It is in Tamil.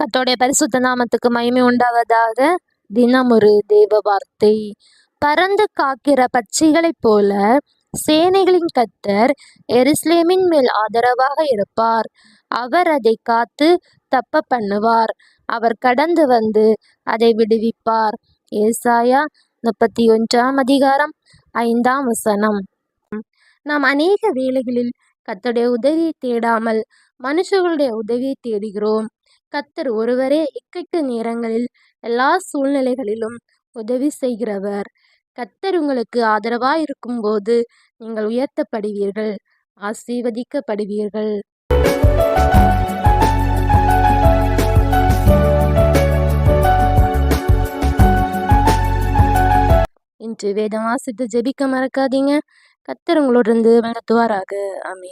கர்த்தருடைய பரிசுத்த நாமத்துக்கு மகிமை உண்டாவதாக. தினம் ஒரு தேவ வார்த்தை. பறந்து காக்கிற பட்சிகளைப் போல சேனைகளின் கர்த்தர் எருசலேமின் மேல் ஆதரவாக இருப்பார். அவர் அதை காத்து தப்ப பண்ணுவார். அவர் கடந்து வந்து அதை விடுவிப்பார். ஏசாயா 31 நாம் அநேக வேளைகளில் கர்த்தருடைய உதவியை தேடாமல் மனுஷர்களுடைய உதவியை தேடுகிறோம். கர்த்தர் ஒருவரே இக்கட்டு நேரங்களில் எல்லா சூழ்நிலைகளிலும் உதவி செய்கிறவர். கர்த்தர் உங்களுக்கு ஆதரவாய் இருக்கும்போது நீங்கள் உயர்த்தப்படுவீர்கள், ஆசீர்வதிக்கப்படுவீர்கள். இன்று வேதம் வாசித்து ஜெபிக்க மறக்காதீங்க. கர்த்தர் உங்களோடு இருந்து நடத்துவாராக. ஆமென்.